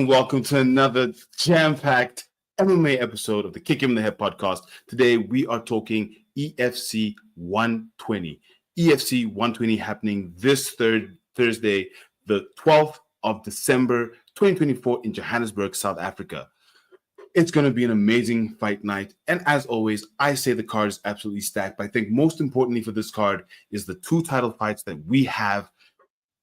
Welcome to another jam-packed MMA episode of the Kick Him in the Head podcast. Today we are talking EFC 120. EFC 120 happening this Thursday, the 12th of December, 2024 in Johannesburg, South Africa. It's going to be an amazing fight night. And as always, I say the card is absolutely stacked. But I think most importantly for this card is the two title fights that we have.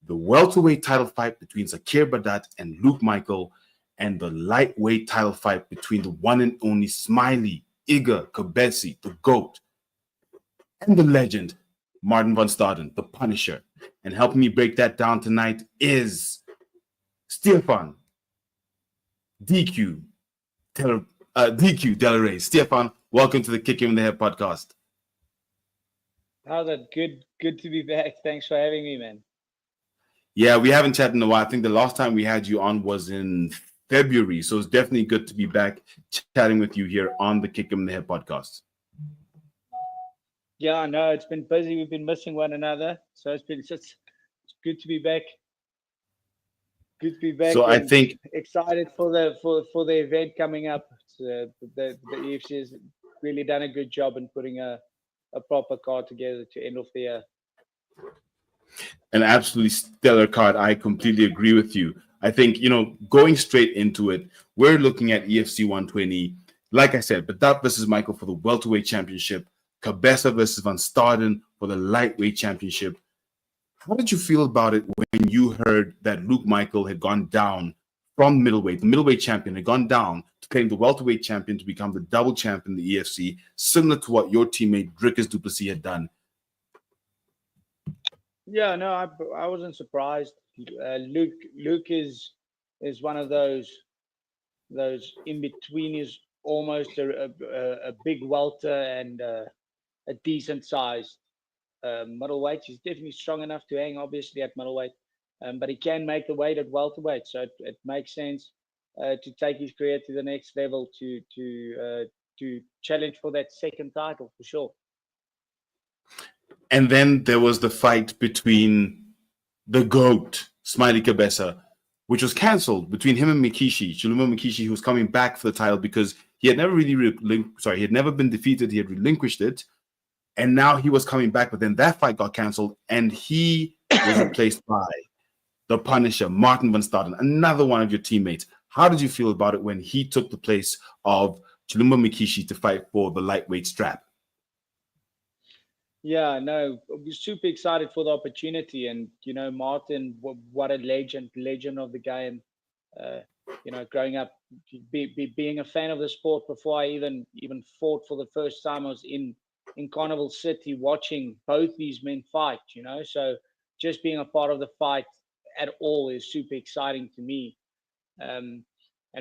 The welterweight title fight between Staden and Badat and Luke Michael, and the lightweight title fight between the one and only Smiley, Kabesa, the GOAT, and the legend, Martin van Staden, the Punisher. And helping me break that down tonight is Stefan DQ Del Rey. Stefan, welcome to the Kick Him in the Head podcast. How's that? Good to be back. Thanks for having me, man. Yeah, we haven't chatted in a while. I think the last time we had you on was in February. So it's definitely good to be back chatting with you here on the Kick Him in the Head podcast. Yeah, I know. It's been busy. We've been missing one another. So it's good to be back. Good to be back. So I think excited for the event coming up. The EFC has really done a good job in putting a proper card together to end off the year. An absolutely stellar card. I completely agree with you. I think, going straight into it, we're looking at EFC 120. Like I said, Badat versus Michael for the welterweight championship, Kabesa versus Van Staden for the lightweight championship. How did you feel about it when you heard that Luke Michael had gone down from middleweight? The middleweight champion had gone down to claim the welterweight champion to become the double champion in the EFC, similar to what your teammate Dricus du Plessis had done. Yeah, no, I wasn't surprised. Luke is one of those in between. Is almost a big welter and a decent sized middleweight. He's definitely strong enough to hang, obviously, at middleweight, but he can make the weight at welterweight. So it makes sense to take his career to the next level to challenge for that second title for sure. And then there was the fight between the GOAT, Smiley Kabesa, which was cancelled between him and Mikishi, Chiluma Mikishi, who was coming back for the title because he had never he had never been defeated. He had relinquished it. And now he was coming back, but then that fight got cancelled and he was replaced by the Punisher, Martin van Staden, another one of your teammates. How did you feel about it when he took the place of Chiluma Mikishi to fight for the lightweight strap? Yeah, no, I was super excited for the opportunity, and Martin, what a legend of the game. Growing up, being a fan of the sport before I even fought for the first time, I was in Carnival City watching both these men fight. So just being a part of the fight at all is super exciting to me. And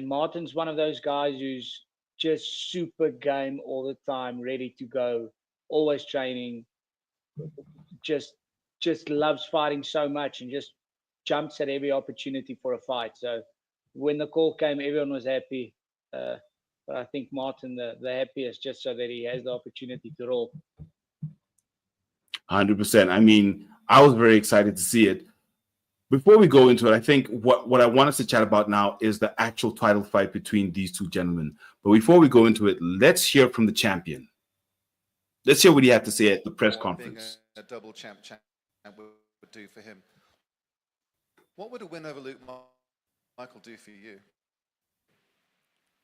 Martin's one of those guys who's just super game all the time, ready to go, always training. Just loves fighting so much and just jumps at every opportunity for a fight. So when the call came, everyone was happy. But I think Martin the happiest just so that he has the opportunity to roll. 100%. I mean, I was very excited to see it. Before we go into it, I think what I want us to chat about now is the actual title fight between these two gentlemen. But before we go into it, let's hear from the champion. Let's hear what he had to say at the press conference. Being a double champ would do for him. What would a win over Luke Michael do for you?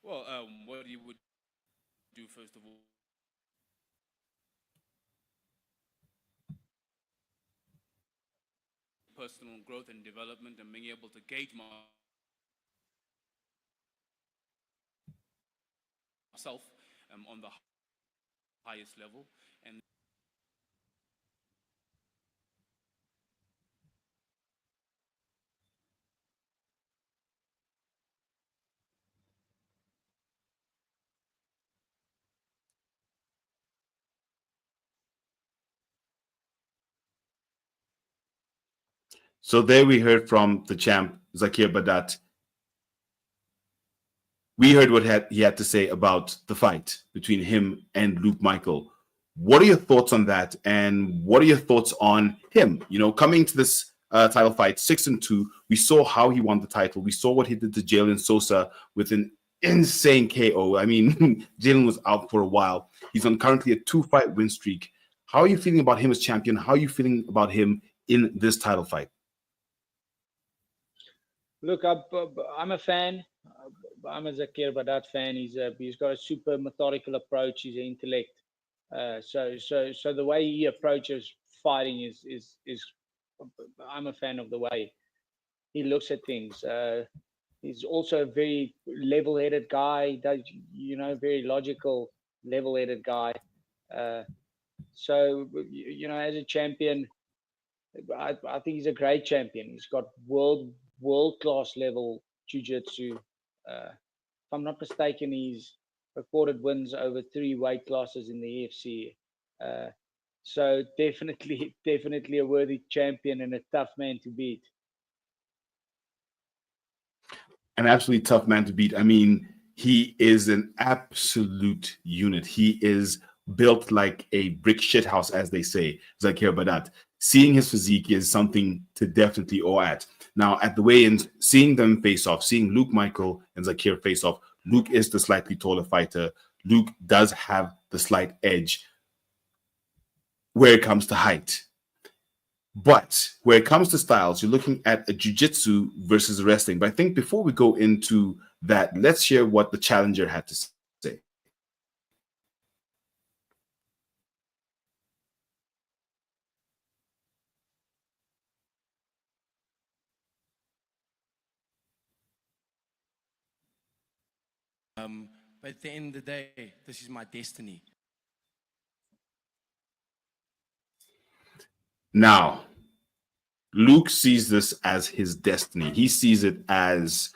Well, what he would do, first of all, personal growth and development and being able to gauge myself on the highest level. And So there we heard from the champ, Zakir Badat. We heard what he had to say about the fight between him and Luke Michael. What are your thoughts on that? And what are your thoughts on him? You know, coming to this title fight, 6-2, we saw how he won the title. We saw what he did to Jalen Sosa with an insane KO. I mean, Jalen was out for a while. He's on currently a 2-fight win streak. How are you feeling about him as champion? How are you feeling about him in this title fight? Look, I'm a fan. I'm a Zakir Badat fan. He's got a super methodical approach. He's an intellect. So the way he approaches fighting is I'm a fan of the way he looks at things. He's also a very level-headed guy. Does very logical, level-headed guy. Uh, so as a champion, I think he's a great champion. He's got world class level jiu-jitsu. If I'm not mistaken, he's recorded wins over 3 weight classes in the EFC. Uh, so definitely a worthy champion and a tough man to beat. An absolutely tough man to beat. I mean, he is an absolute unit. He is built like a brick shithouse, as they say, Zakir Badat. Seeing his physique is something to definitely awe at. Now, at the weigh-ins, seeing them face off, seeing Luke Michael and Zakir face off, Luke is the slightly taller fighter. Luke does have the slight edge where it comes to height. But where it comes to styles, you're looking at a jiu-jitsu versus wrestling. But I think before we go into that, let's hear what the challenger had to say. But at the end of the day, this is my destiny. Now, Luke sees this as his destiny. He sees it as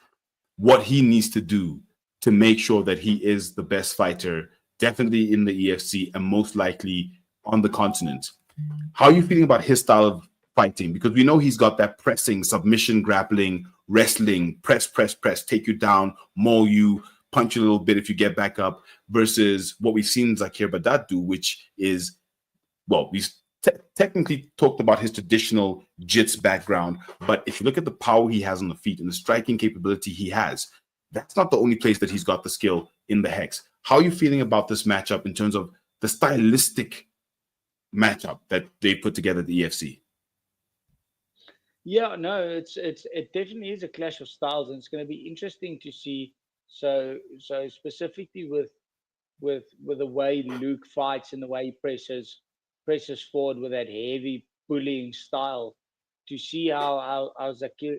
what he needs to do to make sure that he is the best fighter, definitely in the EFC and most likely on the continent. How are you feeling about his style of fighting? Because we know he's got that pressing, submission, grappling, wrestling, press, take you down, maul you, punch you a little bit if you get back up, versus what we've seen Zakir Badat do, which is, well, we've technically talked about his traditional jits background, but if you look at the power he has on the feet and the striking capability he has, that's not the only place that he's got the skill in the hex. How are you feeling about this matchup in terms of the stylistic matchup that they put together at the EFC? Yeah, no, it definitely is a clash of styles, and it's going to be interesting to see. So specifically with the way Luke fights and the way he presses forward with that heavy bullying style, to see how Zakir,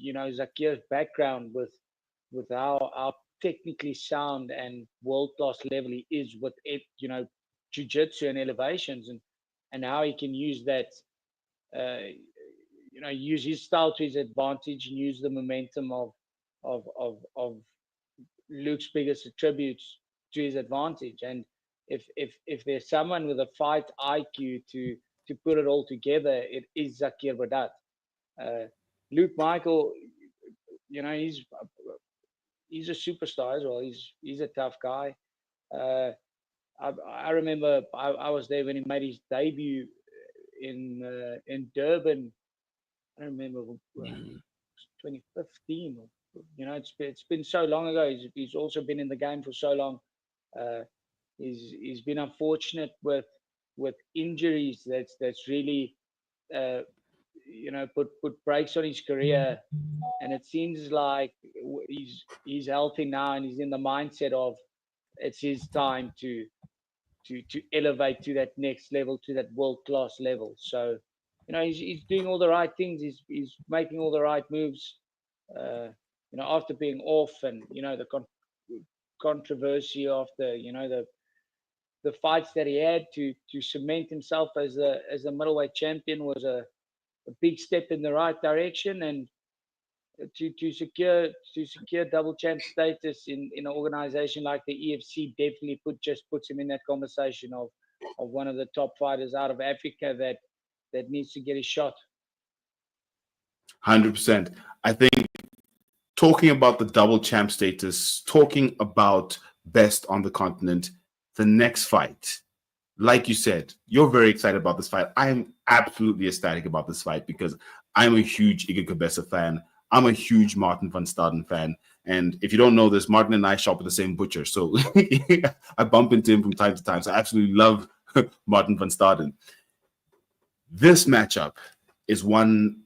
Zakir's background with how technically sound and world class level he is with it, jiu-jitsu and elevations, and how he can use that, use his style to his advantage and use the momentum of Luke's biggest attributes to his advantage. And if there's someone with a fight IQ to put it all together, it is Zakir Badat. Luke Michael, he's a superstar as well. He's a tough guy. Uh, I remember I was there when he made his debut in Durban. I don't remember 2015. It's been so long ago. He's also been in the game for so long. Uh, he's been unfortunate with injuries. That's really put brakes on his career. And it seems like he's healthy now, and he's in the mindset of it's his time to elevate to that next level, to that world class level. So, he's doing all the right things. He's making all the right moves. After being off, and the controversy after the fights that he had to cement himself as a middleweight champion was a big step in the right direction, and to secure double champ status in an organization like the EFC definitely puts him in that conversation of one of the top fighters out of Africa that needs to get his shot. 100%. I think talking about the double champ status, talking about best on the continent, the next fight, like you said, you're very excited about this fight. I'm absolutely ecstatic about this fight because I'm a huge Iga Kabesa fan. I'm a huge Martin van Staden fan. And if you don't know this, Martin and I shop at the same butcher. So I bump into him from time to time. So I absolutely love Martin van Staden. This matchup is one,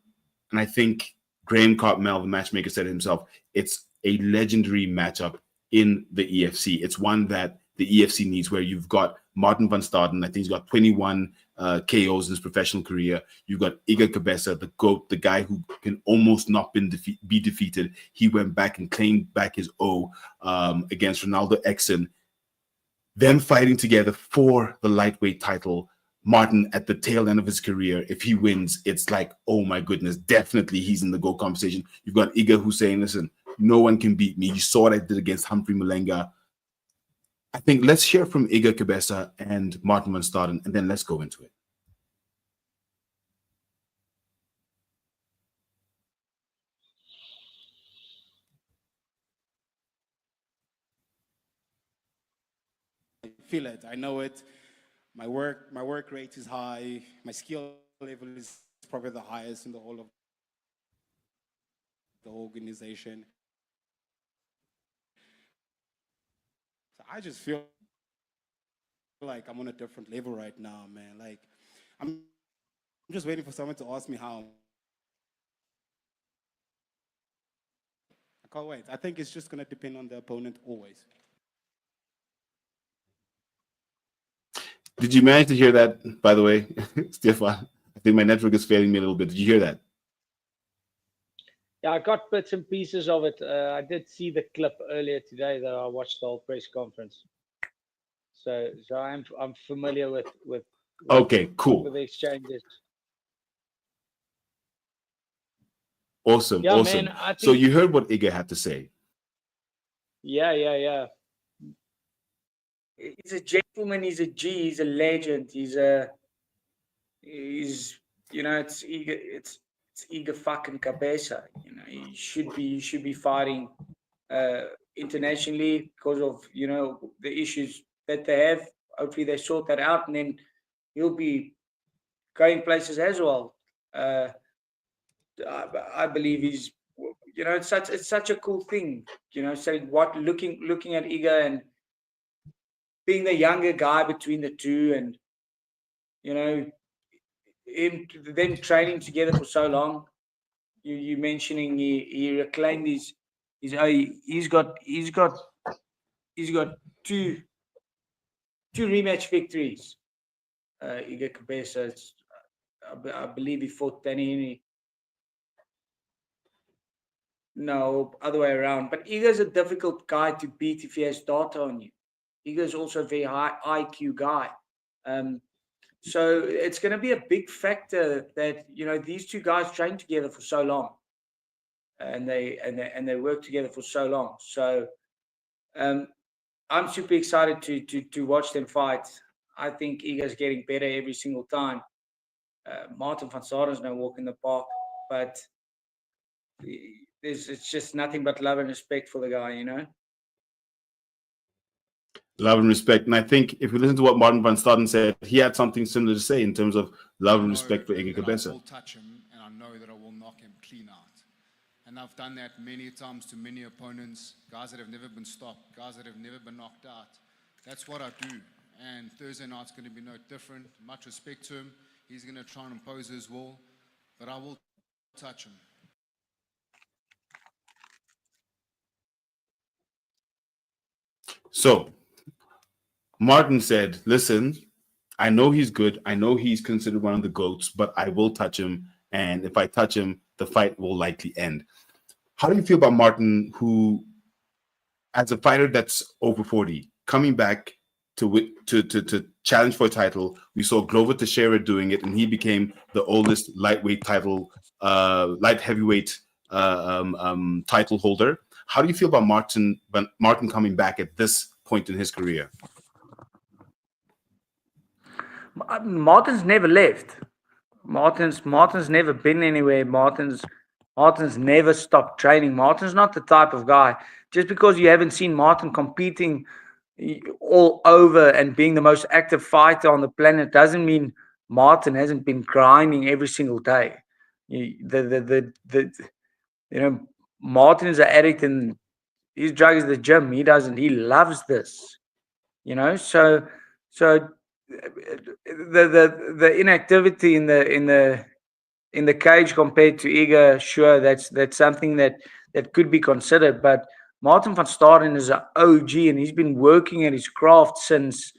and I think Graham Cartmel, the matchmaker, said it himself, it's a legendary matchup in the EFC. It's one that the EFC needs, where you've got Martin van Staden. I think he's got 21 KOs in his professional career. You've got Iga Kabesa, the GOAT, the guy who can almost not be defeated. He went back and claimed back his O against Ronaldo Exen. Them fighting together for the lightweight title. Martin at the tail end of his career, if he wins, it's like, oh my goodness, definitely he's in the GOAT conversation. You've got Iga who's saying, listen, no one can beat me. You saw what I did against Humphrey Malenga. I think let's hear from Iga Kabesa and Martin van Staden, and then let's go into it. I feel it. I know it. My work rate is high. My skill level is probably the highest in the whole of the organization. So I just feel like I'm on a different level right now, man. Like I'm just waiting for someone to ask me how. I can't wait. I think it's just gonna depend on the opponent always. Did you manage to hear that, by the way, Stefan? I think my network is failing me a little bit. Did you hear that? Yeah, I got bits and pieces of it. I did see the clip earlier today that I watched the whole press conference. So I'm familiar with Okay, cool. with the exchanges. Awesome, Yeah, awesome. man, I think, So you heard what Iga had to say. Yeah. He's a gentleman. He's a G. He's a legend. He's you know, it's Iga fucking Kabesa. You know, he should be fighting internationally because of, you know, the issues that they have. Hopefully they sort that out, and then he'll be going places as well. I believe he's, you know, it's such a cool thing. You know, saying what looking at Iga and being the younger guy between the two, and you know, them training together for so long. You mentioning he reclaimed he's got two rematch victories. Iga Kabesa, I believe he fought Danny Henry. No, other way around. But Iga's a difficult guy to beat if he has data on you. Iga's also a very high IQ guy. So it's going to be a big factor that, you know, these two guys train together for so long, and they work together for so long. So I'm super excited to watch them fight. I think Iga's getting better every single time. Martin van Staden's no walk in the park, but it's just nothing but love and respect for the guy, you know. Love and respect. And I think if we listen to what Martin van Staden said, he had something similar to say in terms of love and respect for Iga Kabesa. I will touch him, and I know that I will knock him clean out. And I've done that many times to many opponents, guys that have never been stopped, guys that have never been knocked out. That's what I do. And Thursday night's going to be no different. Much respect to him. He's going to try and impose his will, but I will touch him. So Martin said, listen, I know he's good. I know he's considered one of the GOATs, but I will touch him. And if I touch him, the fight will likely end. How do you feel about Martin, who, as a fighter that's over 40, coming back to challenge for a title? We saw Glover Teixeira doing it, and he became the oldest lightweight title, light heavyweight title holder. How do you feel about Martin coming back at this point in his career? Martin's never left. Martin's never been anywhere. Martin's Martin's never stopped training. Martin's not the type of guy. Just because you haven't seen Martin competing all over and being the most active fighter on the planet doesn't mean Martin hasn't been grinding every single day. Martin is an addict and his drug is the gym. He doesn't. He loves this. So the inactivity in the cage compared to Iga, sure, that's something that could be considered. But Martin van Staden is an OG and he's been working at his craft since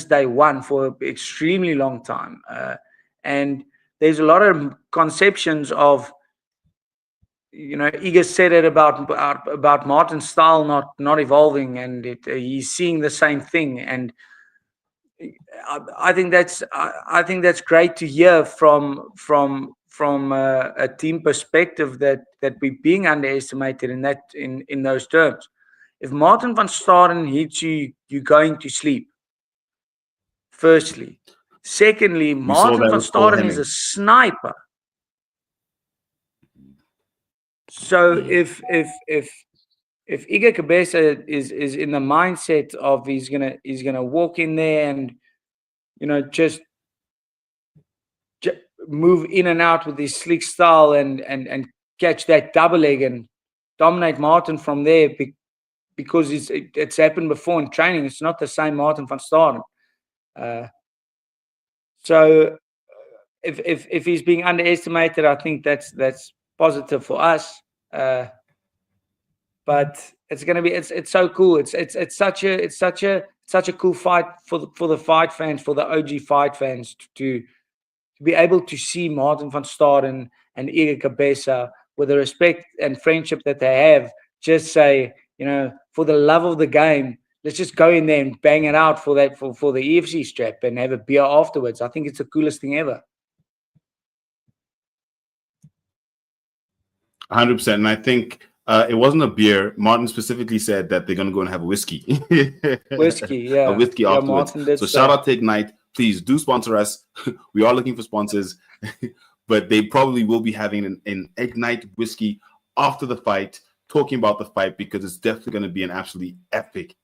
day one for an extremely long time. And there's a lot of conceptions of, Iga said it about Martin's style not evolving, and he's seeing the same thing. And I think that's great to hear from a team perspective that we're being underestimated in those terms. If Martin van Staden hits you, you're going to sleep. Firstly, secondly, We saw Martin that van with Paul Staden is Henning. a sniper. So if Iga Kabesa is in the mindset of he's gonna walk in there and just move in and out with his slick style and catch that double leg and dominate Martin from there because it's happened before in training. It's not the same Martin van Staden. So if he's being underestimated, I think that's positive for us. But it's gonna be it's so cool. It's such a cool fight for the fight fans, for the OG fight fans to be able to see Martin van Staden and Iga Kabesa with the respect and friendship that they have. Just say, for the love of the game, let's just go in there and bang it out for the EFC strap and have a beer afterwards. I think it's the coolest thing ever. 100%. And I think it wasn't a beer. Martin specifically said that they're going to go and have a whiskey. Whiskey, yeah. A whiskey Yeah, afterwards. Martin did So say. shout out to Ignite. Please do sponsor us. We are looking for sponsors. But they probably will be having an Ignite whiskey after the fight, talking about the fight, because it's definitely going to be an absolutely epic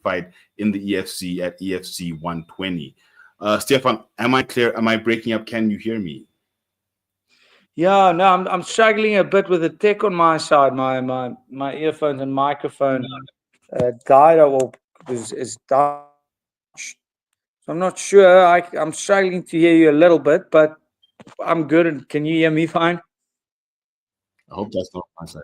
fight in the EFC at EFC 120. Stefan, am I clear? Am I breaking up? Can you hear me? Yeah, no, I'm struggling a bit with the tech on my side. My earphones and microphone died or is died. So I'm not sure. I'm struggling to hear you a little bit, but I'm good. And can you hear me fine? I hope that's not on my side.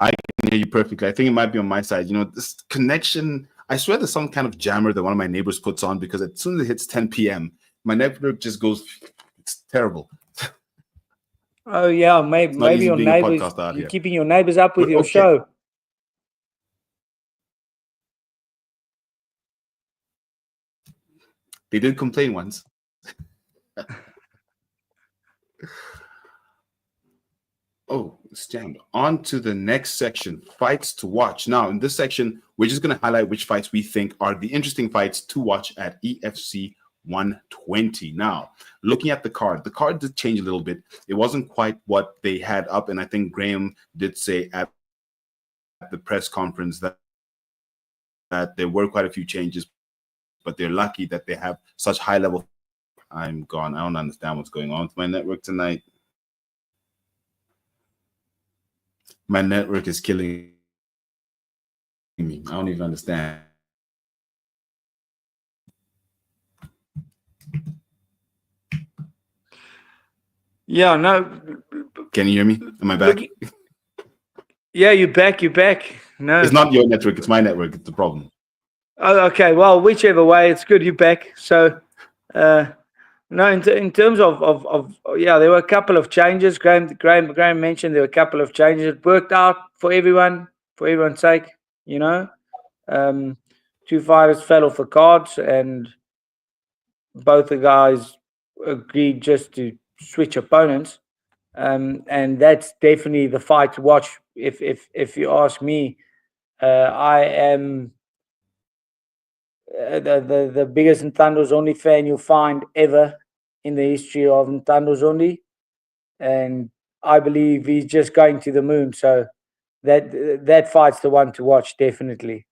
I can hear you perfectly. I think it might be on my side. This connection, I swear there's some kind of jammer that one of my neighbors puts on, because as soon as it hits 10 p.m., my network just goes, it's terrible. Oh yeah, maybe easy your being a neighbors. podcast out You're here. keeping your neighbors up with But your okay. show. They did complain once. Oh, it's jammed. On to the next section, fights to watch. Now, in this section, we're just going to highlight which fights we think are the interesting fights to watch at EFC 120. Now, looking at the card did change a little bit. It wasn't quite what they had up, and I think Graham did say at the press conference that there were quite a few changes, but they're lucky that they have such high level. I'm gone. I don't understand what's going on with my network tonight. My network is killing me. I don't even understand. Yeah, no. Can you hear me? Am I back? Yeah, you're back. No, It's not your network. It's my network. It's the problem. Oh, okay. Well, whichever way, it's good you're back. So, no, in terms of yeah, there were a couple of changes. Graham mentioned there were a couple of changes. It worked out for everyone's sake. Two fighters fell off the cards, and both the guys agreed just to switch opponents. And that's definitely the fight to watch. If you ask me, I am the biggest Ntando's Only fan you'll find ever in the history of Ntando's Only, and I believe he's just going to the moon. So that fight's the one to watch, definitely.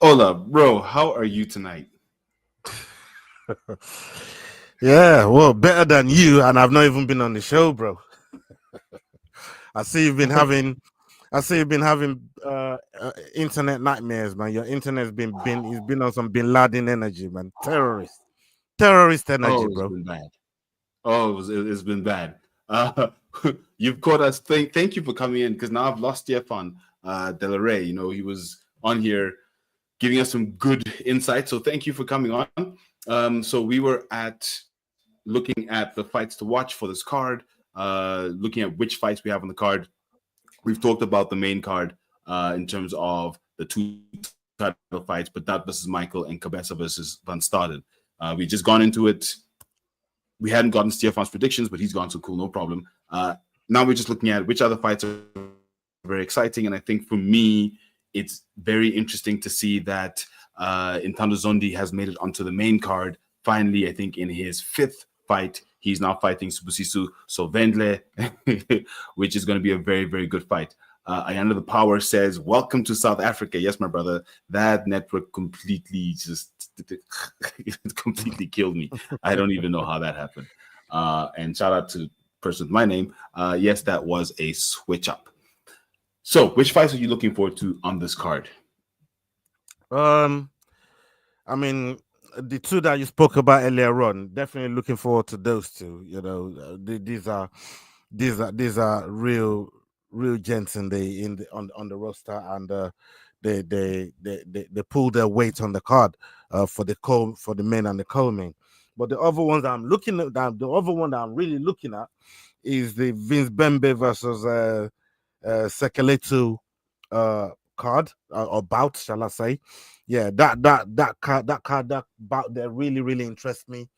Ola, bro, how are you tonight? Yeah, well, better than you, and I've not even been on the show, bro. I see you've been having, I see you've been having internet nightmares, man. Your internet's it's been on some Bin Laden energy, man. Terrorist energy, Oh, it's bro. been bad. Oh, it's been bad. Uh, you've caught us. Thank you for coming in, because now I've lost Stefan Del Rey. You know, he was on here giving us some good insight. So thank you for coming on. So we were looking at the fights to watch for this card, looking at which fights we have on the card. We've talked about the main card in terms of the two title fights, Badat versus Michael and Kabesa versus Van Staden. We just gone into it. We hadn't gotten Stefan's predictions, but he's gone, so cool, no problem. Now we're just looking at which other fights are very exciting, and I think for me, it's very interesting to see that Intando Zondi has made it onto the main card. Finally, I think in his fifth fight, he's now fighting Subusiso Sovendle, which is going to be a very, very good fight. Ayanda the Power says, "Welcome to South Africa." Yes, my brother. That network completely completely killed me. I don't even know how that happened. And shout out to the person with my name. Yes, that was a switch up. So, which fights are you looking forward to on this card? I mean, the two that you spoke about earlier on, definitely looking forward to those two. You know, these are real gents on the roster, and they pull their weight on the card for the men and the co-main. But the other ones I'm looking at, the other one that I'm really looking at is the Vince Bembe versus Sekeletu card or bout, shall I say? Yeah, that bout there really interests me.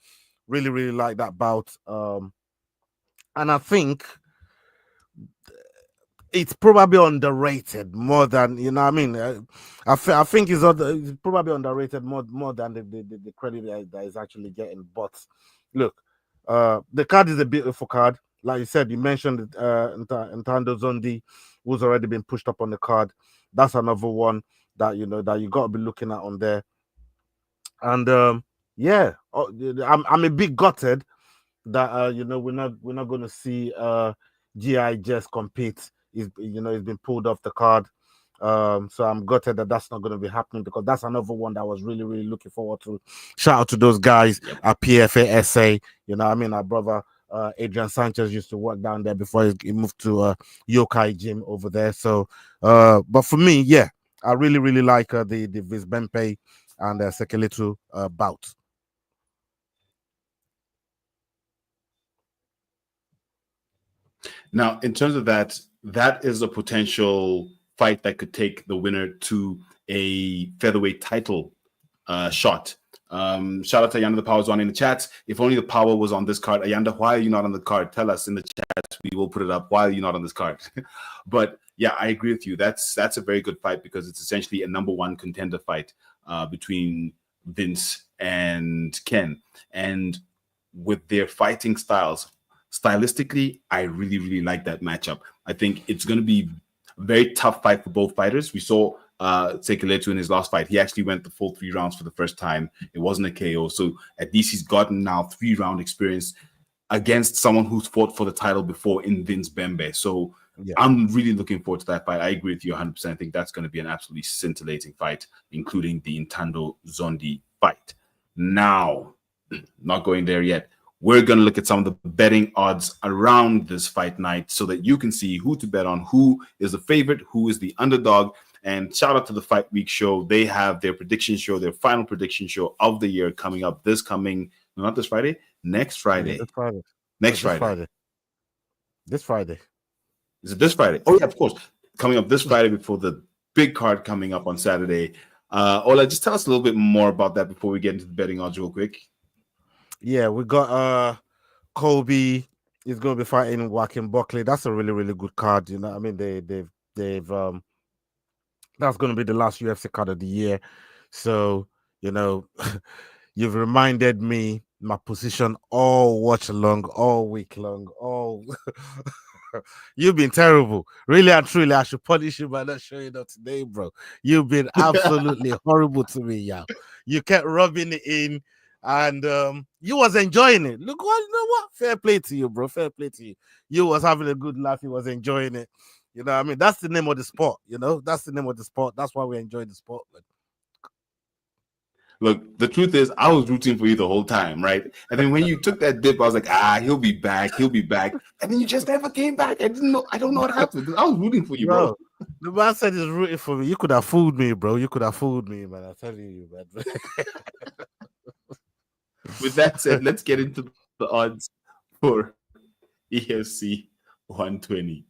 Really like that bout. And I think it's probably underrated more than you know. What I mean, I think it's probably underrated more than the credit that is actually getting. But look, the card is a beautiful card. Like you said, you mentioned Ntando Zondi, who's already been pushed up on the card. That's another one that that you got to be looking at on there. And yeah, I'm a bit gutted that we're not going to see GI just compete. He's been pulled off the card. So I'm gutted that that's not going to be happening, because that's another one that I was really looking forward to. Shout out to those guys at PFA SA. I mean, our brother Adrian Sanchez used to work down there before he moved to Yokai Gym over there. So but for me, yeah, I really like the Visbempe and Sekeletu bout. Now, in terms of that is a potential fight that could take the winner to a featherweight title shot. Shout out to Ayanda the Power's on in the chat. If only the Power was on this card. Ayanda, why are you not on the card? Tell us in the chat. We will put it up. Why are you not on this card? But yeah, I agree with you. That's a very good fight, because it's essentially a number one contender fight between Vince and Ken. And with their fighting styles, stylistically, I really like that matchup. I think it's going to be a very tough fight for both fighters. We saw Sekeletu in his last fight. He actually went the full 3 rounds for the first time. It wasn't a KO. So at least he's gotten now 3-round experience against someone who's fought for the title before in Vince Bembe. So yeah, I'm really looking forward to that fight. I agree with you 100%. I think that's going to be an absolutely scintillating fight, including the Ntando Zondi fight. Now, not going there yet. We're going to look at some of the betting odds around this fight night so that you can see who to bet on, who is the favorite, who is the underdog. And shout out to the Fight Week show. They have their prediction show, their final prediction show of the year coming up not this Friday, next Friday. This Friday. Next Friday. This Friday. Is it this Friday? Oh, yeah, of course. Coming up this Friday before the big card coming up on Saturday. Ola, just tell us a little bit more about that before we get into the betting odds real quick. Yeah, we got Kobe is going to be fighting Joaquin Buckley. That's a really good card. I mean, they've that's going to be the last UFC card of the year. So you've reminded me my position all watch long, all week long, all. You've been terrible. Really and truly, I should punish you by not showing up today, bro. You've been absolutely horrible to me, yeah. You kept rubbing it in. And you was enjoying it. Look, you know what? Fair play to you, bro. Fair play to you. You was having a good laugh. You was enjoying it. What I mean? That's the name of the sport. That's the name of the sport. That's why we enjoy the sport. Man. Look, the truth is, I was rooting for you the whole time, right? And then when you took that dip, I was like, he'll be back. He'll be back. And then you just never came back. I don't know what happened. I was rooting for you, bro. The man said he's rooting for me. You could have fooled me, bro. You could have fooled me, man. I'm telling you, man. With that said, let's get into the odds for EFC 120.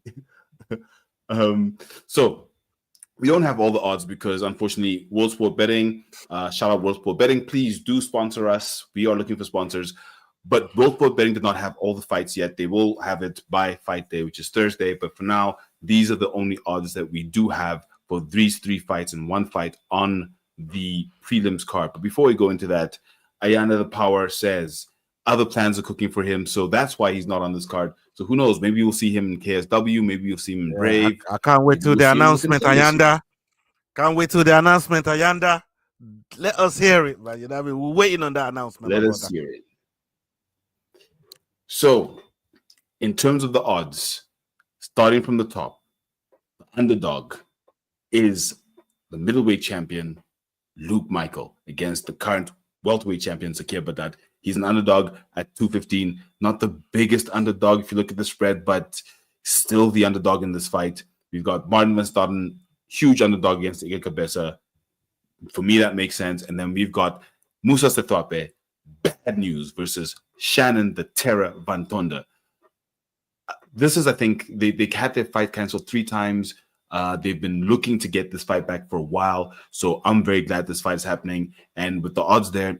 So we don't have all the odds because, unfortunately, World Sport Betting, shout out World Sport Betting, please do sponsor us. We are looking for sponsors. But World Sport Betting did not have all the fights yet. They will have it by fight day, which is Thursday. But for now, these are the only odds that we do have for these 3 fights and 1 fight on the prelims card. But before we go into that, Ayanda the Power says other plans are cooking for him, so that's why he's not on this card. So who knows? Maybe we'll see him in KSW. Maybe you'll see him in Brave. I can't wait till the announcement, Ayanda. Can't wait till the announcement, Ayanda. Let us hear it, man. I mean, we're waiting on that announcement. Let us hear it. So, in terms of the odds, starting from the top, the underdog is the middleweight champion, Luke Michael, against the current welterweight champion, Zakir Badat. He's an underdog at 215. Not the biggest underdog if you look at the spread, but still the underdog in this fight. We've got Martin Van Staden, huge underdog against Ige Kabesa. For me, that makes sense. And then we've got Musa Setwape, bad news, versus Shannon the Terror Van Tonda. This is, I think, they had their fight canceled 3 times. They've been looking to get this fight back for a while. So I'm very glad this fight is happening. And with the odds there,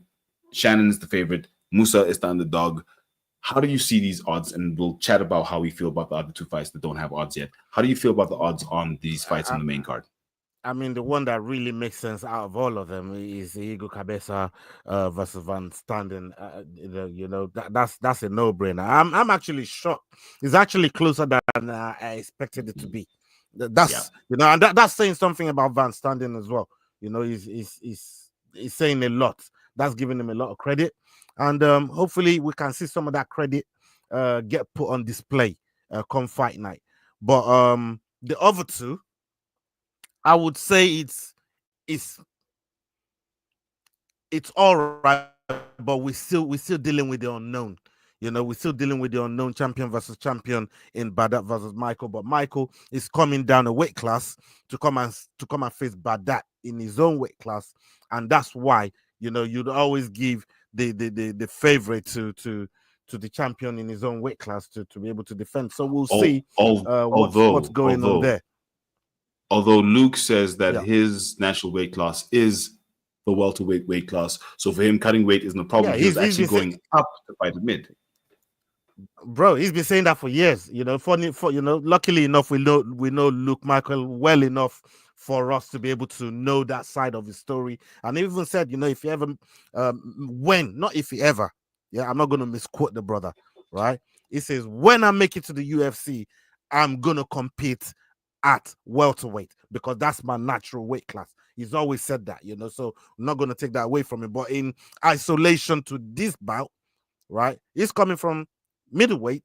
Shannon is the favorite. Musa is the underdog. How do you see these odds? And we'll chat about how we feel about the other two fights that don't have odds yet. How do you feel about the odds on these fights on the main card? I mean, the one that really makes sense out of all of them is Eagle Kabesa versus Van Standen. That's a no-brainer. I'm actually shocked. It's actually closer than I expected it to be. That's and that's saying something about Van Standen as well. He's saying a lot. That's giving him a lot of credit, and hopefully we can see some of that credit get put on display come fight night. But the other two, I would say it's all right, but we're still dealing with the unknown. We're still dealing with the unknown champion versus champion in Badat versus Michael. But Michael is coming down a weight class to come and face Badat in his own weight class, and that's why you'd always give the favorite to the champion in his own weight class to be able to defend. So we'll see what's going on there. Although Luke says that his national weight class is the welterweight weight class, so for him cutting weight isn't a problem. Yeah, he's actually going up to fight at mid. Bro, he's been saying that for years. Luckily enough, we know Luke Michael well enough for us to be able to know that side of his story. And he even said, if he ever, not if he ever, I'm not going to misquote the brother, right? He says, when I make it to the UFC, I'm going to compete at welterweight because that's my natural weight class. He's always said that, so I'm not going to take that away from him. But in isolation to this bout, right, he's coming from middleweight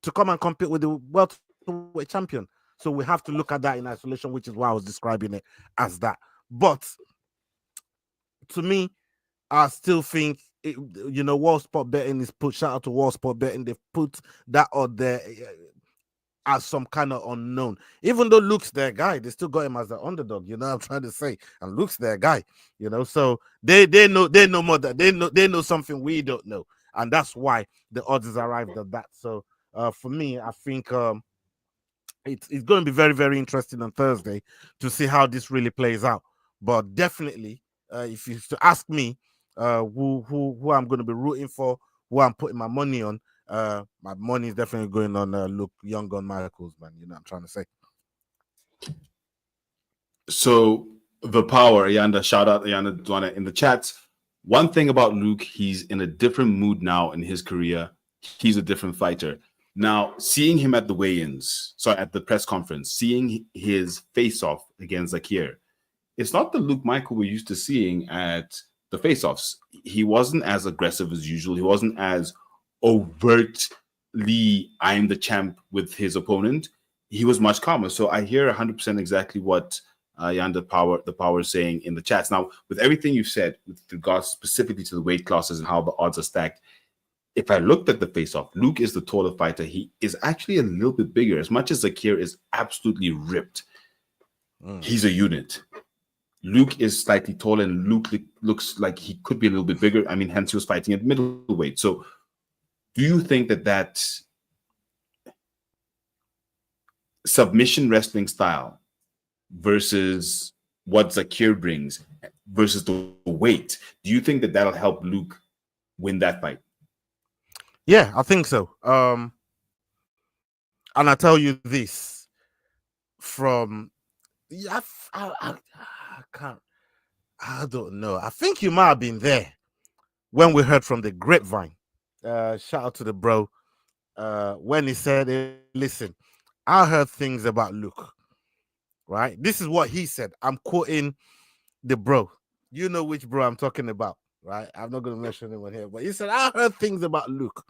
to come and compete with the welterweight champion. So we have to look at that in isolation, which is why I was describing it as that. But to me, I still think, World Sport Betting is put, shout out to World Sport Betting, they've put that out there as some kind of unknown. Even though Luke's their guy, they still got him as the underdog, what I'm trying to say. And Luke's their guy, so they know more that they know something we don't know. And that's why the odds has arrived at that. So for me, I think it's going to be very, very interesting on Thursday to see how this really plays out. But definitely, if you to ask me who I'm going to be rooting for, who I'm putting my money on, my money is definitely going on Luke Young Gun Michaels, man. I'm trying to say. So the power, Ayanda, shout out Ayanda Dwana in the chats. One thing about Luke, he's in a different mood now in his career. He's a different fighter. Now, seeing him at the weigh-ins, at the press conference, seeing his face-off against Zakir, it's not the Luke Michael we're used to seeing at the face-offs. He wasn't as aggressive as usual. He wasn't as overtly I'm the champ with his opponent. He was much calmer. So I hear 100% exactly what the power is saying in the chats. Now, with everything you've said with regards specifically to the weight classes and how the odds are stacked, if I looked at the face-off, Luke is the taller fighter. He is actually a little bit bigger. As much as Zakir is absolutely ripped, he's a unit. Luke is slightly taller, and Luke looks like he could be a little bit bigger. I mean, hence he was fighting at middleweight. So do you think that submission wrestling style versus what Zakir brings versus the weight, do you think that that'll help Luke win that fight? Yeah, I think so. And I tell you this from I don't know. I think you might have been there when we heard from the grapevine. Shout out to the bro. When he said, hey, listen, I heard things about Luke. Right? This is what he said. I'm quoting the bro. You know which bro I'm talking about, right? I'm not going to mention anyone here, but he said, I heard things about Luke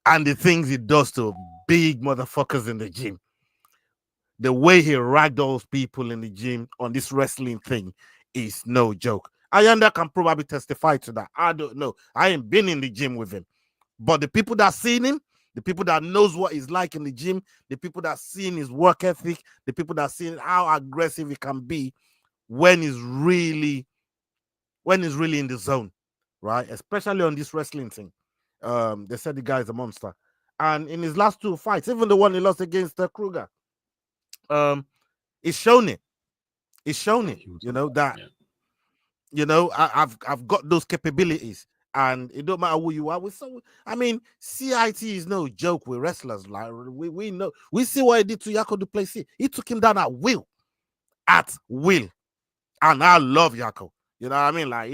and the things he does to big motherfuckers in the gym. The way he ragdolls people in the gym on this wrestling thing is no joke. Ayanda can probably testify to that. I don't know. I ain't been in the gym with him. But the people that seen him, the people that knows what he's like in the gym, the people that seen his work ethic, the people that seen how aggressive he can be when he's really in the zone, right? Especially on this wrestling thing. They said the guy is a monster. And in his last two fights, even the one he lost against Kruger, it's shown it. It's shown it, that, I've got those capabilities. And it don't matter who you are. I mean, CIT is no joke with wrestlers. Like we know, we see what he did to Yako Duplessis. He took him down at will. And I love Yako. You know what I mean? Like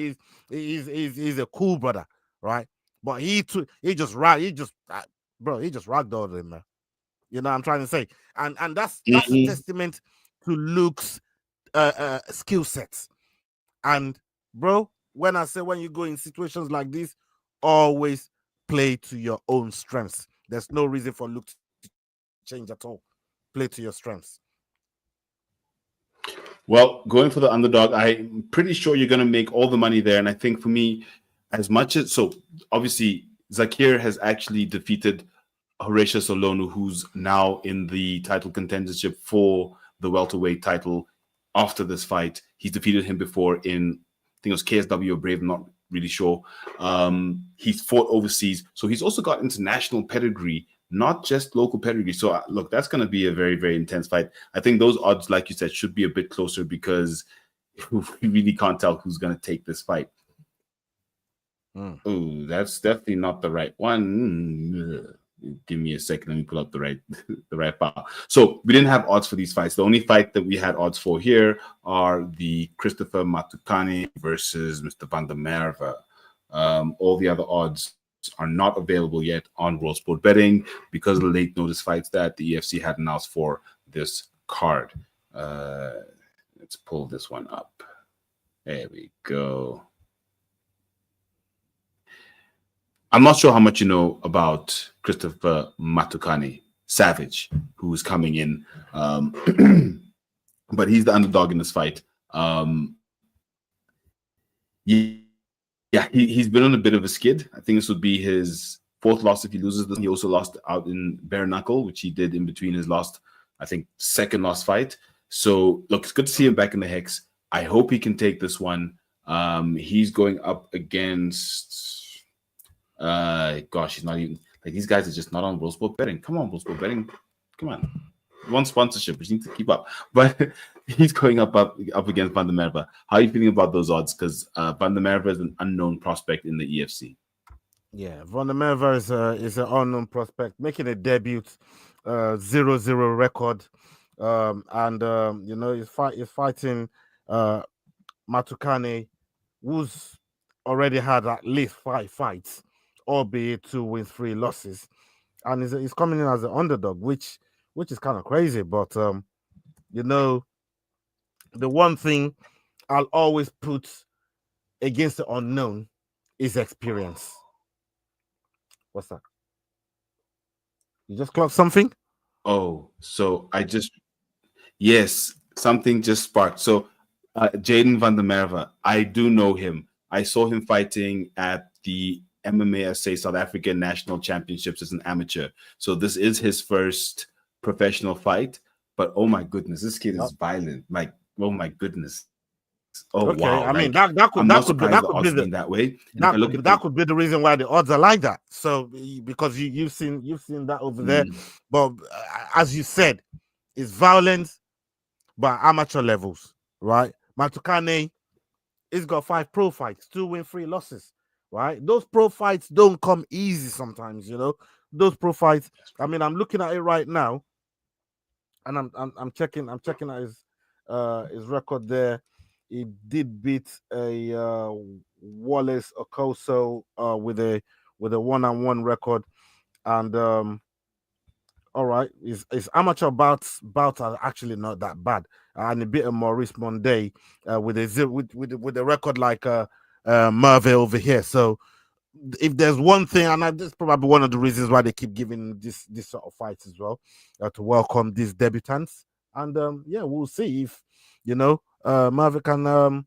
he's a cool brother, right? But he just ragdolled him, man. You know what I'm trying to say? And that's a testament to Luke's skill sets. And bro, when you go in situations like this, always play to your own strengths. There's no reason for Luke to change at all. Play to your strengths. Well, going for the underdog, I'm pretty sure you're going to make all the money there. And I think for me, obviously Zakir has actually defeated Horatius Olonu, who's now in the title contendership for the welterweight title after this fight. He's defeated him before in, I think it was KSW or Brave, I'm not really sure. He's fought overseas. So he's also got international pedigree, not just local pedigree. So look, that's going to be a very, very intense fight. I think those odds, like you said, should be a bit closer because we really can't tell who's going to take this fight. Oh, that's definitely not the right one. Give me a second. Let me pull up the right file. So we didn't have odds for these fights. The only fight that we had odds for here are the Christopher Matukane versus Mr. Van der Merwe. All the other odds are not available yet on World Sport Betting because of the late notice fights that the EFC had announced for this card. Let's pull this one up. There we go. I'm not sure how much you know about Christopher Matukane, Savage, who is coming in, but he's the underdog in this fight. He's been on a bit of a skid. I think this would be his fourth loss if he loses this. He also lost out in bare knuckle, which he did in between his second last fight. So look, it's good to see him back in the hex. I hope he can take this one. He's going up against. He's not even like these guys are just not on World Sport Betting. Come on, World Sport Betting. Come on. One sponsorship, we need to keep up. But he's going up against Van der Merwe. How are you feeling about those odds? Because Van der Merwe is an unknown prospect in the EFC. Yeah, Van der Merwe is an unknown prospect, making a debut, 0-0 record. He's fighting Matukane, who's already had at least 5 fights, albeit 2 wins, 3 losses, and he's coming in as an underdog, which is kind of crazy. But the one thing I'll always put against the unknown is experience. What's that? You just clocked something? Oh, so yes, something just sparked. So Jaden Van der Merwe, I do know him. I saw him fighting at the MMA SA South African National Championships as an amateur. So this is his first professional fight. But oh my goodness, this kid is violent. Like, oh my goodness. Oh okay. wow. I mean, that could be that way. That could be the reason why the odds are like that. So because you've seen that over there. But as you said, it's violence, but amateur levels, right? Matukane, he's got 5 pro fights, 2 wins, 3 losses, right? Those pro fights don't come easy sometimes, Those pro fights. I mean, I'm looking at it right now, and I'm checking at his record there. He did beat a Wallace Okoso with a 1-on-1 record, and all right, his amateur bouts are actually not that bad, and a bit of Maurice Monday with a record like Merve over here. So if there's one thing, and that's probably one of the reasons why they keep giving this sort of fights as well, to welcome these debutants, and we'll see if Merve can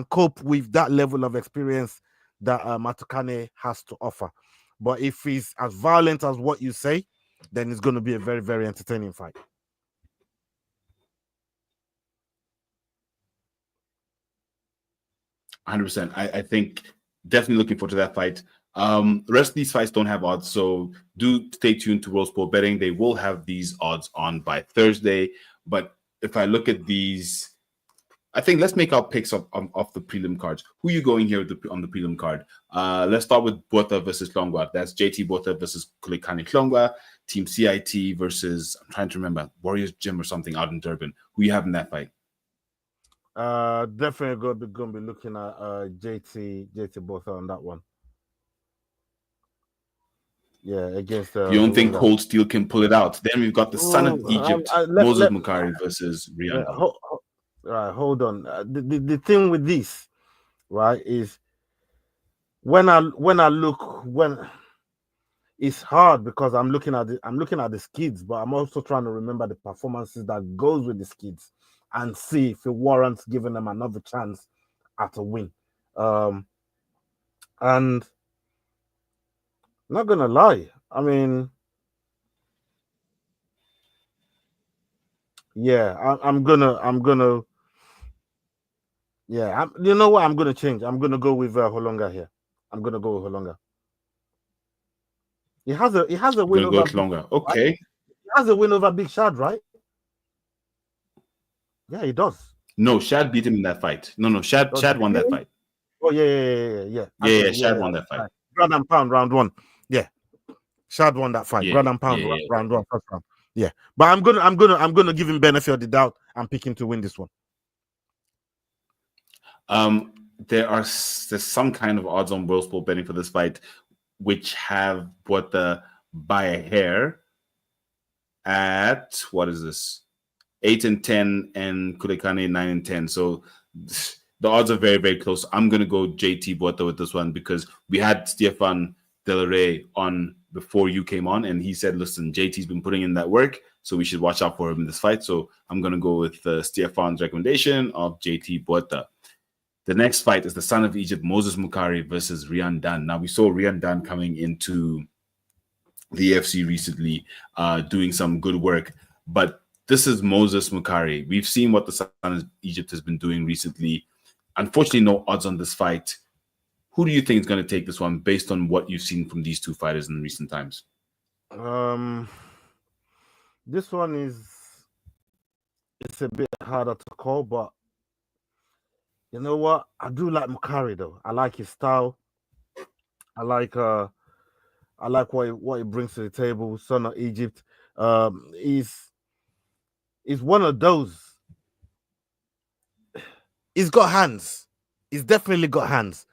cope with that level of experience that Matukane has to offer. But if he's as violent as what you say, then it's going to be a very, very entertaining fight. %. I think definitely looking forward to that fight. The rest of these fights don't have odds, so do stay tuned to World Sport Betting. They will have these odds on by Thursday. But if I look at these I think let's make our picks off the prelim cards. Who are you going here on the prelim card? Let's start with Botha versus Longwa. That's JT Botha versus Kulekani Longwa. Team CIT versus, I'm trying to remember, Warriors Gym or something out in Durban. Who you have in that fight? Definitely going to be looking at JT Botha on that one. Yeah, against you don't think Cold Steel can pull it out? Then we've got the son of Egypt, Moses Mukari versus Rianda. Right, hold on. The thing with this, right, is when it's hard because I'm looking at the skids, but I'm also trying to remember the performances that goes with the skids and see if it warrants giving them another chance at a win. And not gonna lie, I mean, yeah, I'm gonna. Yeah, you know what? I'm gonna change. I'm gonna go with Holonga here. I'm gonna go with Holonga. He has a win over Holonga. Okay. Right? He has a win over Big Shad, right? Yeah, he does. No, Shad beat him in that fight. No, Shad won that fight. Oh yeah. Yeah, Shad won that fight. Ground and pound round one. Yeah, Shad won that fight. Ground and pound round one, first round. Yeah, but I'm gonna give him benefit of the doubt. I'm picking to win this one. There's some kind of odds on World Sport betting for this fight, which have Botha by a hair at what is this? 8-10 and Kulekane 9-10. So the odds are very, very close. I'm gonna go JT Botha with this one because we had Stefan Del Rey on before you came on, and he said, "Listen, JT's been putting in that work, so we should watch out for him in this fight." So I'm gonna go with Stefan's recommendation of JT Botha. The next fight is the son of Egypt, Moses Mukari versus Rian Dan. Now, we saw Rian Dan coming into the EFC recently, doing some good work. But this is Moses Mukari. We've seen what the son of Egypt has been doing recently. Unfortunately, no odds on this fight. Who do you think is going to take this one based on what you've seen from these two fighters in recent times? This one it's a bit harder to call, but you know what? I do like Mukari though. I like his style. I like what he brings to the table. Son of Egypt. He's one of those. He's got hands. He's definitely got hands,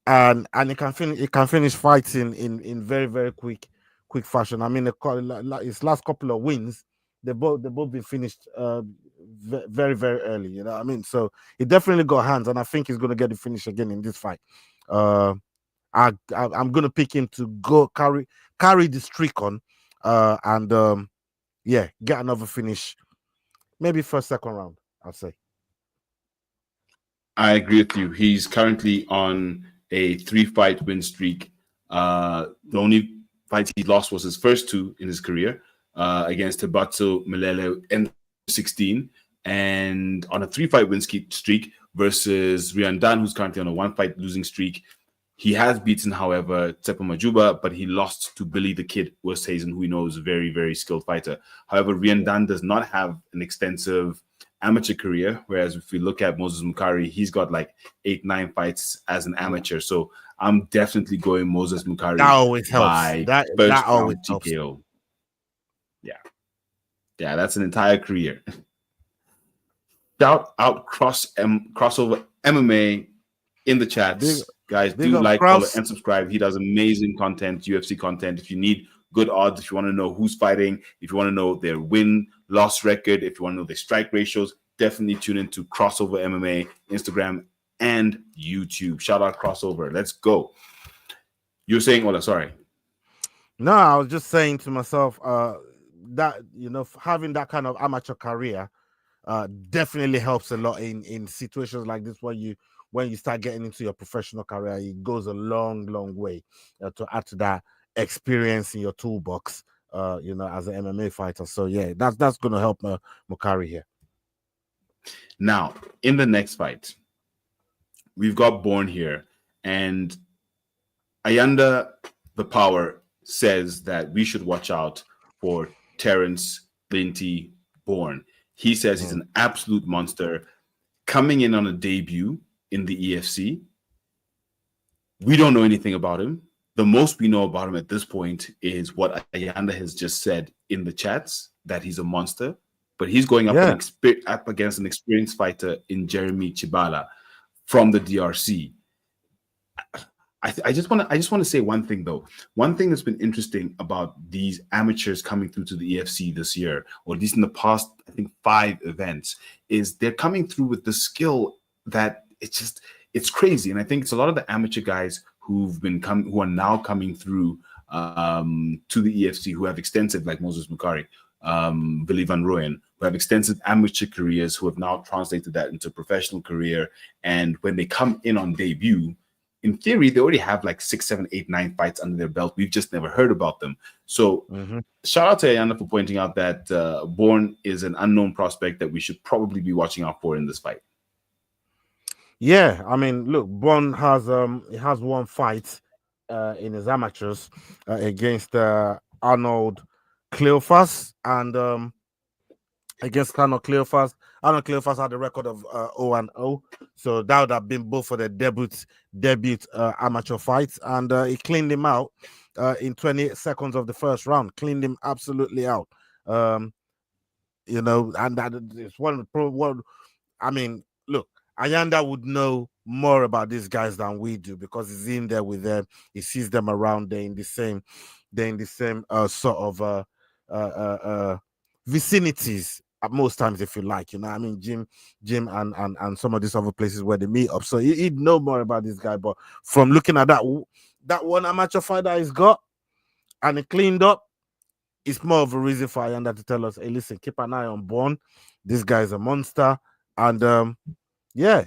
and he can finish fighting in very, very quick fashion. I mean, his last couple of wins, they both been finished very, very early. You know what I mean? So he definitely got hands, and I think he's gonna get the finish again in this fight. I'm gonna pick him to go carry the streak on, and get another finish, maybe first, second round, I'll say. I agree with you. He's currently on a 3-fight win streak. The only fight he lost was his first two in his career, against Tabatso Melele in 16, and on a 3-fight win streak versus Rian Dan, who's currently on a 1-fight losing streak. He has beaten, however, Tsepo Majuba, but he lost to Billy the Kid Westhuizen, who we know is a very, very skilled fighter. However, Rian Dan does not have an extensive amateur career, whereas if we look at Moses Mukari, he's got like 8-9 fights as an amateur. So I'm definitely going Moses Mukari. That always helps. That always helps. TKO. Yeah, that's an entire career. Shout out Crossover MMA in the chats. Guys, do like, follow, and subscribe. He does amazing content, UFC content. If you need good odds, if you want to know who's fighting, if you want to know their win-loss record, if you want to know their strike ratios, definitely tune into Crossover MMA, Instagram, and YouTube. Shout out Crossover. Let's go. You're saying, Ola, sorry. No, I was just saying to myself that, having that kind of amateur career definitely helps a lot in situations like this when you start getting into your professional career. It goes a long, long way to add to that experience in your toolbox, as an MMA fighter. So yeah, that's going to help Mukari here. Now, in the next fight, we've got Bourne here, and Ayanda the Power says that we should watch out for Terence Linty Bourne. He says he's an absolute monster. coming in on a debut in the EFC. We don't know anything about him. The most we know about him at this point is what Ayanda has just said in the chats, that he's a monster. But he's going up, up against an experienced fighter in Jeremy Chibala from the DRC. I just want to say one thing though. One thing that's been interesting about these amateurs coming through to the EFC this year, or at least in the past, I think 5 events, is they're coming through with the skill that it's crazy. And I think it's a lot of the amateur guys who are now coming through to the EFC, who have extensive, like Moses Mukari, Billy Van Rooyen, who have extensive amateur careers, who have now translated that into a professional career. And when they come in on debut, in theory, they already have like 6, 7, 8, 9 fights under their belt. We've just never heard about them. So shout out to Ayanda for pointing out that Bourne is an unknown prospect that we should probably be watching out for in this fight. Yeah, I mean, look, Bourne has one fight in his amateurs against Arnold Cleophas, and against Arnold Cleophas. Arnold Cleophas had a record of 0-0, so that would have been both for the debut amateur fights, and he cleaned him out in 20 seconds of the first round. Cleaned him absolutely out. You know, and that is one. I mean, look, Ayanda would know more about these guys than we do because he's in there with them. He sees them around. They're in the same sort of vicinities at most times, if you like. You know, I mean, Jim, and some of these other places where they meet up. So he'd know more about this guy. But from looking at that one amateur fight that he's got, and he cleaned up, it's more of a reason for Ayanda to tell us, hey, listen, keep an eye on Bourne. This guy's a monster. And yeah,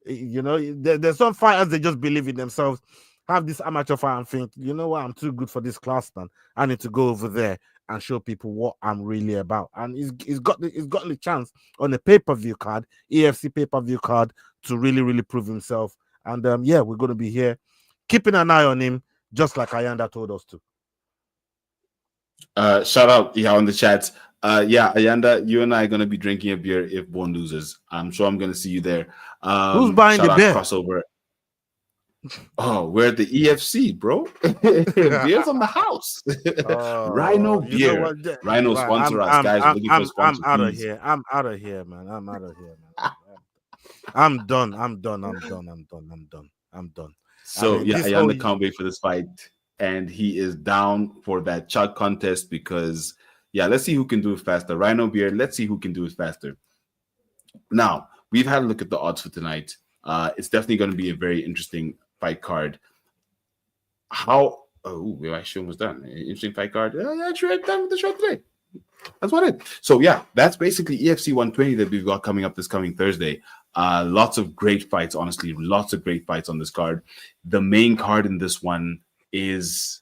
you know, there's some fighters, they just believe in themselves, have this amateur fight and think, you know what, I'm too good for this class, man. I need to go over there and show people what I'm really about. And he's got the chance on a pay-per-view card, EFC pay-per-view card, to really prove himself. And yeah, we're going to be here keeping an eye on him, just like Ayanda told us to. Shout out, on the chat. Yeah, Ayanda, you and I are going to be drinking a beer if Bourne loses. I'm sure I'm going to see you there. Who's buying the beer? Crossover. Oh, we're at the EFC, bro. Beer's on the house. Rhino beer. Rhino sponsor us, guys. I'm out of here. I'm out of here, man. I'm done. So yeah, Ayanda can't wait for this fight, and he is down for that chug contest because let's see who can do it faster. Rhino beer. Let's see who can do it faster. Now we've had a look at the odds for tonight. It's definitely going to be a very interesting fight card. We actually almost done. Interesting fight card. Actually, I'm done with the show today. That's what it. So yeah, that's basically EFC 120 that we've got coming up this coming Thursday. Lots of great fights, honestly. Lots of great fights on this card. The main card in this one is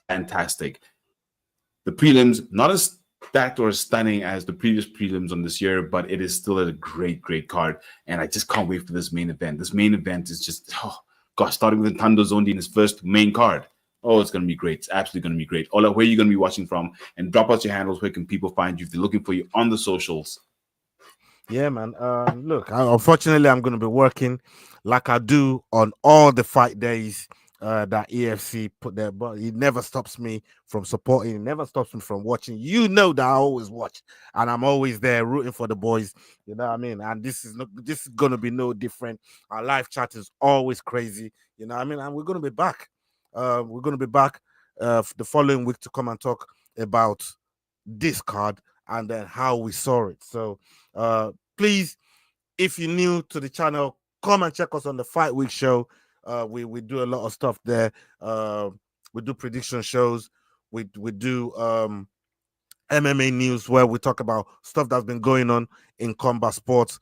fantastic. The prelims, not as stacked or as stunning as the previous prelims on this year, but it is still a great card. And I just can't wait for this main event. This main event is just, starting with Ntando Zondi in his first main card. Oh, it's going to be great. It's absolutely going to be great. Ola, where are you going to be watching from? And drop out your handles. Where can people find you if they're looking for you on the socials? Yeah, man. Look, unfortunately, I'm going to be working like I do on all the fight days that EFC put there, but it never stops me from supporting. It never stops me from watching. You know that I always watch, and I'm always there rooting for the boys. You know what I mean? And this is going to be no different. Our live chat is always crazy. You know what I mean? And we're going to be back. We're going to be back the following week to come and talk about this card and then how we saw it. So please, if you're new to the channel, come and check us on the Fight Week show. We do a lot of stuff there. We do prediction shows. We do MMA news where we talk about stuff that's been going on in combat sports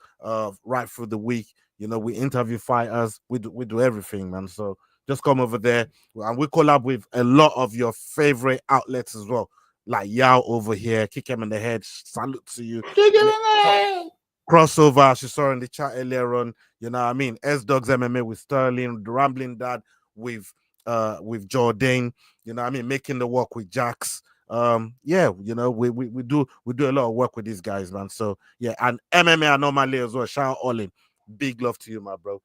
right through the week. You know, we interview fighters. We do everything, man. So just come over there, and we collab with a lot of your favorite outlets as well, like Yao over here. Kick him in the head. Salute to you. Kick him in the head. Crossover, as you saw in the chat earlier on. You know what I mean? S-Dogs MMA with Sterling, the Rambling Dad with Jordan. You know what I mean? Making the work with Jax. Yeah, you know, we do a lot of work with these guys, man. So yeah, and MMA Anomaly as well. Shout out Olin. Big love to you, my bro.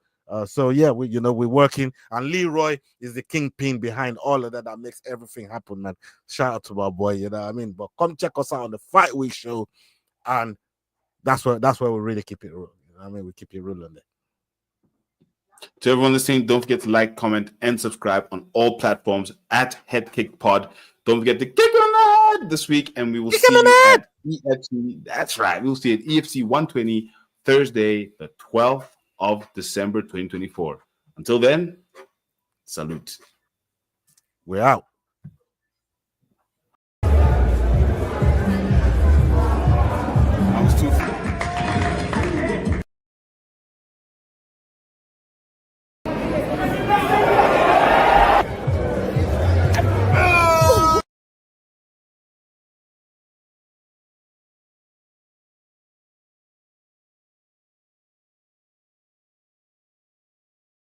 So yeah, we're working, and Leroy is the kingpin behind all of that. That makes everything happen, man. Shout out to my boy, you know what I mean? But come check us out on the Fight Week show, and that's where we really keep it real. You know what I mean? We keep it real on there. To everyone listening, don't forget to like, comment, and subscribe on all platforms at Headkick Pod. Don't forget to kick on the head this week, and we will see you at EFC. That's right. We'll see you at EFC 120 Thursday, the 12th of December 2024. Until then, salute. We're out.